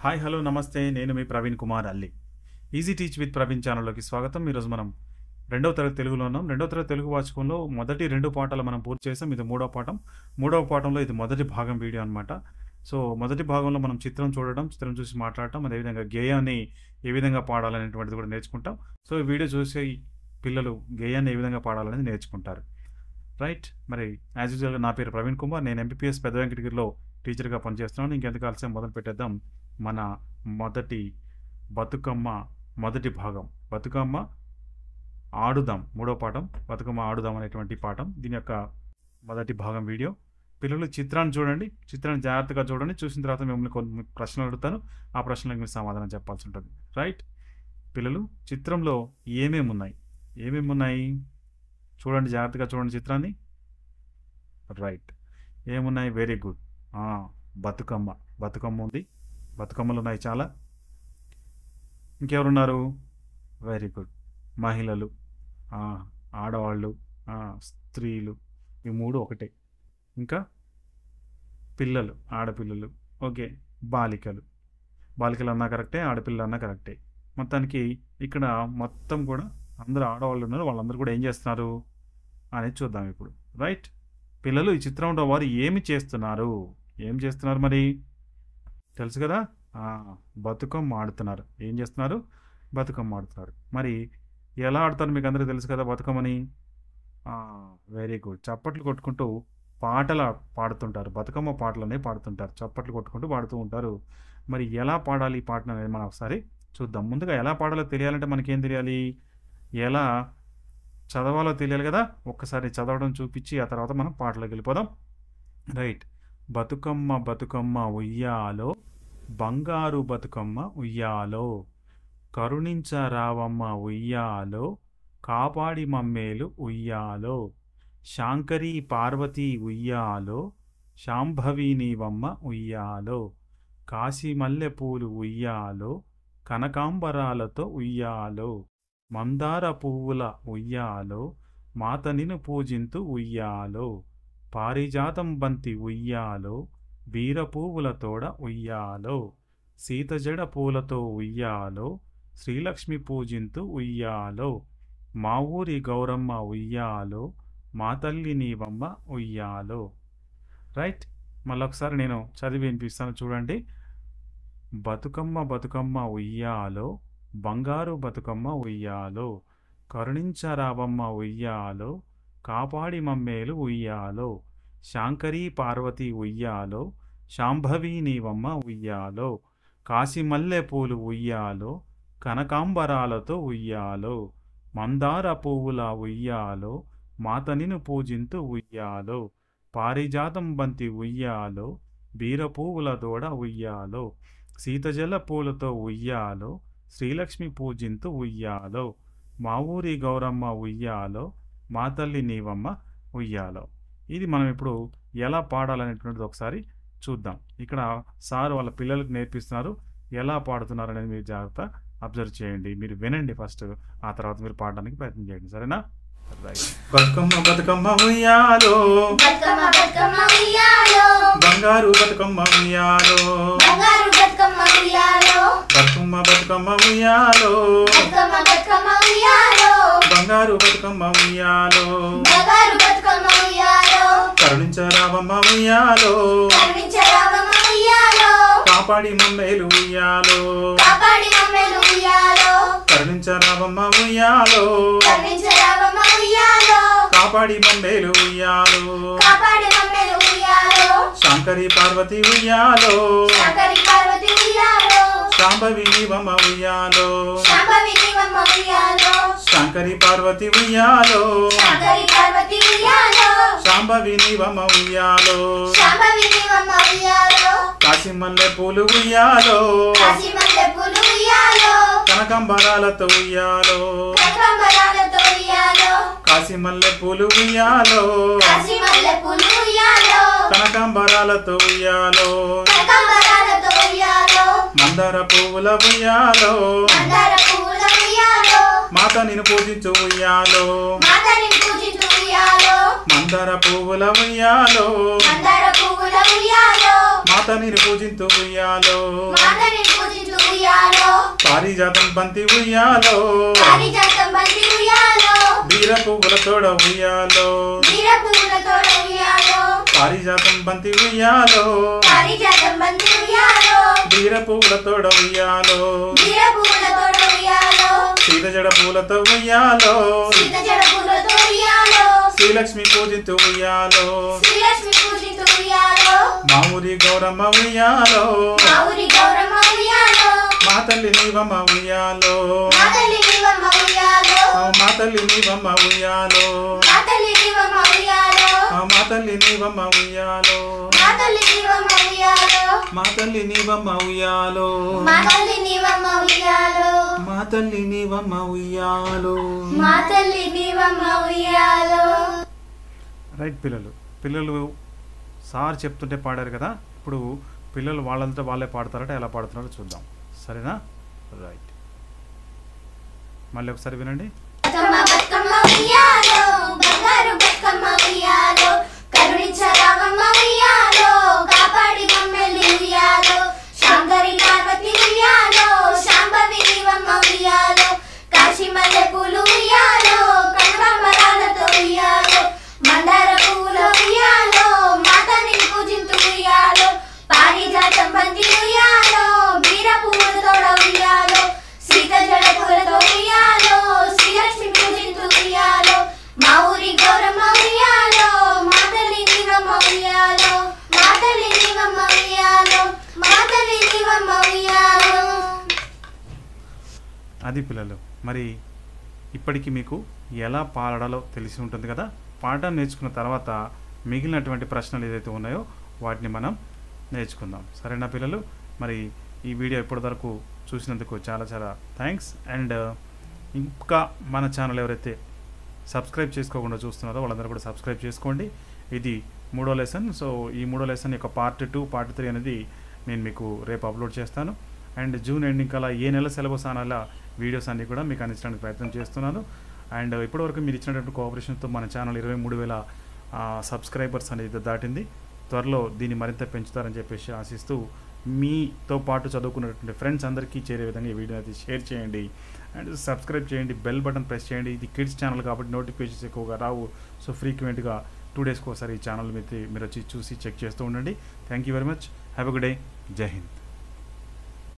Hi hello నమస్తే, నేను మీ ప్రవీణ్ కుమార్ అల్లి. ఈజీ టీచ్ విత్ ప్రవీణ్ ఛానల్లోకి స్వాగతం. ఈరోజు మనం రెండవ తరగతి తెలుగులో ఉన్నాం. రెండవ తరగతి తెలుగు వాచకంలో మొదటి రెండు పాఠాలు మనం పూర్తి చేసాం. ఇది మూడవ పాఠం. మూడవ పాఠంలో ఇది మొదటి భాగం వీడియో అనమాట. సో మొదటి భాగంలో మనం చిత్రం చూడడం, చిత్రం చూసి మాట్లాడటం, అదేవిధంగా గేయాన్ని ఏ విధంగా పాడాలనేటువంటిది కూడా నేర్చుకుంటాం. సో ఈ వీడియో చూసి పిల్లలు గేయాన్ని ఏ విధంగా పాడాలనేది నేర్చుకుంటారు. రైట్. మరి యాజ్ యూజువల్గా నా పేరు ప్రవీణ్ కుమార్. నేను ఎంపీపీఎస్ పెద్ద వెంకటగిరిలో టీచర్గా పనిచేస్తున్నాను. ఇంకెందుకు ఆలస్యం మొదలు పెట్టేద్దాం. మన మొదటి బతుకమ్మ మొదటి భాగం, బతుకమ్మ ఆడుదాం, మూడో పాఠం బతుకమ్మ ఆడుదాం అనేటువంటి పాఠం. దీని యొక్క మొదటి భాగం వీడియో. పిల్లలు చిత్రాన్ని చూడండి, చిత్రాన్ని జాగ్రత్తగా చూడండి. చూసిన తర్వాత మిమ్మల్ని కొన్ని ప్రశ్నలు అడుగుతాను. ఆ ప్రశ్నలకు మీరు సమాధానం చెప్పాల్సి ఉంటుంది. రైట్. పిల్లలు చిత్రంలో ఏమేమి ఉన్నాయి చూడండి, జాగ్రత్తగా చూడండి చిత్రాన్ని. రైట్. ఏమున్నాయి? Very good. బతుకమ్మ ఉంది, బతుకమ్మలు ఉన్నాయి చాలా. ఇంకెవరున్నారు? Very good. మహిళలు, ఆడవాళ్ళు, స్త్రీలు, ఈ మూడు ఒకటే. ఇంకా పిల్లలు, ఆడపిల్లలు, ఓకే. బాలికలు అన్నా కరెక్టే, ఆడపిల్లలు అన్నా కరెక్టే. మొత్తానికి ఇక్కడ మొత్తం కూడా అందరూ ఆడవాళ్ళు ఉన్నారు. వాళ్ళందరూ కూడా ఏం చేస్తున్నారు అనేది చూద్దాం ఇప్పుడు. రైట్. పిల్లలు ఈ చిత్రంలో వారు ఏం చేస్తున్నారు మరి తెలుసు కదా. బతుకమ్మ ఆడుతున్నారు. ఏం చేస్తున్నారు? బతుకమ్మ ఆడుతున్నారు. మరి ఎలా ఆడుతారు మీకు అందరికీ తెలుసు కదా బతుకమ్మని. Very good. చప్పట్లు కొట్టుకుంటూ పాటలు పాడుతుంటారు. బతుకమ్మ పాటలనే పాడుతుంటారు. చప్పట్లు కొట్టుకుంటూ పాడుతూ ఉంటారు. మరి ఎలా పాడాలి ఈ పాటను అనేది మనం ఒకసారి చూద్దాం. ముందుగా ఎలా పాడాలో తెలియాలంటే మనకేం తెలియాలి? ఎలా చదవాలో తెలియాలి కదా. ఒక్కసారి చదవడం చూపించి ఆ తర్వాత మనం పాటలోకి వెళ్ళిపోదాం. రైట్. బతుకమ్మ ఉయ్యాలో, బంగారు బతుకమ్మ ఉయ్యాలో, కరుణించరావమ్మ ఉయ్యాలో, కాపాడి మమ్మేలు ఉయ్యాలో, శాంకరీ పార్వతీ ఉయ్యాలో, శాంభవి నీవమ్మ ఉయ్యాలో, కాశీ మల్లె పూలు ఉయ్యాలో, కనకాంబరాలతో ఉయ్యాలో, మందార పువ్వుల ఉయ్యాలో, మాత నిన్ను పూజింతు ఉయ్యాలో, పారిజాతం బంతి ఉయ్యాలో, బీర పువ్వుల తోడ ఉయ్యాలో, సీతజడ పూలతో ఉయ్యాలో, శ్రీలక్ష్మి పూజింతు ఉయ్యాలో, మా ఊరి గౌరమ్మ ఉయ్యాలో, మా తల్లి నీవమ్మ ఉయ్యాలో. రైట్. మళ్ళొకసారి నేను చదివి వినిపిస్తాను చూడండి. బతుకమ్మ ఉయ్యాలో, బంగారు బతుకమ్మ ఉయ్యాలో, కరుణించరావమ్మ ఉయ్యాలో, కాపాడి మమ్మేలు ఉయ్యాలో, శాంకరీ పార్వతి ఉయ్యాలో, శాంభవి నీవమ్మ ఉయ్యాలో, కాశీమల్లె పూలు ఉయ్యాలో, కనకాంబరాలతో ఉయ్యాలో, మందార పువ్వుల ఉయ్యాలో, మాతనిను పూజింతు ఉయ్యాలో, పారిజాతం బంతి ఉయ్యాలో, బీర పువ్వుల దూడ ఉయ్యాలో, సీతజల పూలతో ఉయ్యాలో, శ్రీలక్ష్మి పూజింతు ఉయ్యాలో, మా ఊరి గౌరమ్మ ఉయ్యాలో, మా తల్లి నీవమ్మ ఉయ్యాలో. ఇది మనం ఇప్పుడు ఎలా పాడాలనేటువంటిది ఒకసారి చూద్దాం. ఇక్కడ సార్ వాళ్ళ పిల్లలకు నేర్పిస్తున్నారు. ఎలా పాడుతున్నారు అనేది మీరు జాగ్రత్త అబ్జర్వ్ చేయండి. మీరు వినండి ఫస్ట్, ఆ తర్వాత మీరు పాడడానికి ప్రయత్నం చేయండి. సరేనా? బతుకమ్మ ఉయ్యాలో, బంగారు బతుకమ్మ ఉయ్యాలో, బతుకమ్మ ఉయ్యాలో, బంగారు బతుకమ్మ ఉయ్యాలో, కరుణించరావమ్మ ఉయ్యాలో, కాపాడి మమ్మేలు ఉయ్యాలో, కరుణించరావమ్మ ఉయ్యాలో, కాపాడి మమ్మేలు ఉయ్యాలో, శాంకరీ పార్వతి ఉయ్యాలో, శాంభవి నీవమ్మ ఉయ్యాలో, శాంకరీ పార్వతి ఉయ్యాలో, శాంభవి నీవమ్మ ఉయ్యాలో, కాశీ మల్లె పూలు ఉయ్యాలో, కనకాంబరాలతో ఉయ్యాలో, కాశీ మల్లె పూలు ఉయ్యాలో, కనకాంబరాలతో ఉయ్యాలో, మందార పువ్వుల ఉయ్యాలో, మాత నిన్ను పూజించు ఉయ్యాలో, మందార పువ్వుల ఉయ్యాలో, పూల ఉయ్యాలో మాతని పూజింతు ఉయ్యాలో మాతని పూజించు ఉయ్యాలో పారిజాతం బంతి ఉయ్యాలో పారిజాతం బంతి ఉయ్యాలో బీర పువ్వుల తోడ ఉయ్యాలో బీర పువ్వుల తోడ ఉయ్యాలో పారిజాతం బంతి ఉయ్యాలో పారిజాతం బంతి ఉయ్యాలో బీర పువ్వుల తోడ ఉయ్యాలో బీర పువ్వుల తోడ ఉయ్యాలో సీత జడ పూలతో ఉయ్యాలో సీత జడ పూలతో ఉయ్యాలో శ్రీలక్ష్మి పూజింతు ఉయ్యాలో శ్రీలక్ష్మి పూజించు ఉయ్యాలో మా ఊరి గౌరమ్మ ఉయ్యాలో మా ఊరి గౌరమ్మ ఉయ్యాలో మా తల్లి నీవమ్మ ఉయ్యాలో మా తల్లి నీవమ్మ ఉయ్యాలో మా తల్లి నీవమ్మ ఉయ్యాలో మా తల్లి నీవమ్మ ఉయ్యాలో మా తల్లి నీవమ్మ ఉయ్యాలో మా తల్లి నీవమ్మ ఉయ్యాలో మా తల్లి నీవమ్మ ఉయ్యాలో మా తల్లి నీవమ్మ ఉయ్యాలో మా తల్లి నీవమ్మ ఉయ్యాలో. మా తల్లి నీవమ్మ ఉయ్యాలో. రైట్ పిల్లలు సార్ చెప్తుంటే పాడారు కదా, ఇప్పుడు పిల్లలు వాళ్ళంతా వాళ్ళే పాడతారట, ఎలా పాడుతున్నారో చూద్దాం, సరేనా? రైట్, మళ్ళీ ఒకసారి వినండి. బతుకమ్మ బతుకమ్మ ఉయ్యాలో, బంగారు బతుకమ్మ ఉయ్యాలో, కరుణించరావమ్మ ఉయ్యాలో, కాపాడి మమ్మల్ని ఉయ్యాలో, శాంకరి పార్వతి ఉయ్యాలో, శాంభవి నీవమ్మ ఉయ్యాలో, కాశీ మల్లె పూలు ఉయ్యాలో, కనకాంబరాలతో ఉయ్యాలో, మందార పూల ఉయ్యాలో, మాతని పూజింతు ఉయ్యాలో, పారిజాతం బంతి ఉయ్యాలో, బీర పువ్వుల తోడ ఉయ్యాలో, సీత జడ పూలతో ఉయ్యాలో, శ్రీలక్ష్మి పూజింతు ఉయ్యాలో, మా ఊరి గౌరమ్మ ఉయ్యాలో, మా తల్లి నీవమ్మ ఉయ్యాలో, మా తల్లి నీవమ్మ ఉయ్యాలో, మా తల్లి నీవమ్మ ఉయ్యాలో. అది పిల్లలు, మరి ఇప్పటికి మీకు ఎలా పాడాలో తెలిసి ఉంటుంది కదా. పాఠం నేర్చుకున్న తర్వాత మిగిలినటువంటి ప్రశ్నలు ఏదైతే ఉన్నాయో వాటిని మనం నేర్చుకుందాం, సరేనా పిల్లలు? మరి ఈ వీడియో ఇప్పటివరకు చూసినందుకు చాలా చాలా థ్యాంక్స్. అండ్ ఇంకా మన ఛానల్ ఎవరైతే సబ్స్క్రైబ్ చేసుకోకుండా చూస్తున్నారో వాళ్ళందరూ కూడా సబ్స్క్రైబ్ చేసుకోండి. ఇది 3వ లెసన్. సో ఈ 3వ లెసన్ యొక్క పార్ట్ 2, పార్ట్ 3 అనేది నేను మీకు రేపు అప్లోడ్ చేస్తాను. అండ్ జూన్ ఎండింగ్ అలా ఏ నెల సిలబస్ అలా వీడియోస్ అన్నీ కూడా మీకు అందించడానికి ప్రయత్నం చేస్తున్నాను. అండ్ ఇప్పటివరకు మీరు ఇచ్చినటువంటి కోఆపరేషన్తో మన ఛానల్ 23,000 సబ్స్క్రైబర్స్ అనేది దాటింది. త్వరలో దీన్ని మరింత పెంచుతారని చెప్పేసి ఆశిస్తూ, మీతో పాటు చదువుకున్నటువంటి ఫ్రెండ్స్ అందరికీ చేరే విధంగా ఈ వీడియో అయితే షేర్ చేయండి అండ్ సబ్స్క్రైబ్ చేయండి, బెల్ బటన్ ప్రెస్ చేయండి. ఇది కిడ్స్ ఛానల్ కాబట్టి నోటిఫికేషన్స్ ఎక్కువగా రావు. సో ఫ్రీక్వెంట్గా 2 డేస్కి ఒకసారి ఈ ఛానల్ మీరు వచ్చి చూసి చెక్ చేస్తూ ఉండండి. Thank you very much. Have a good day. జై హింద్.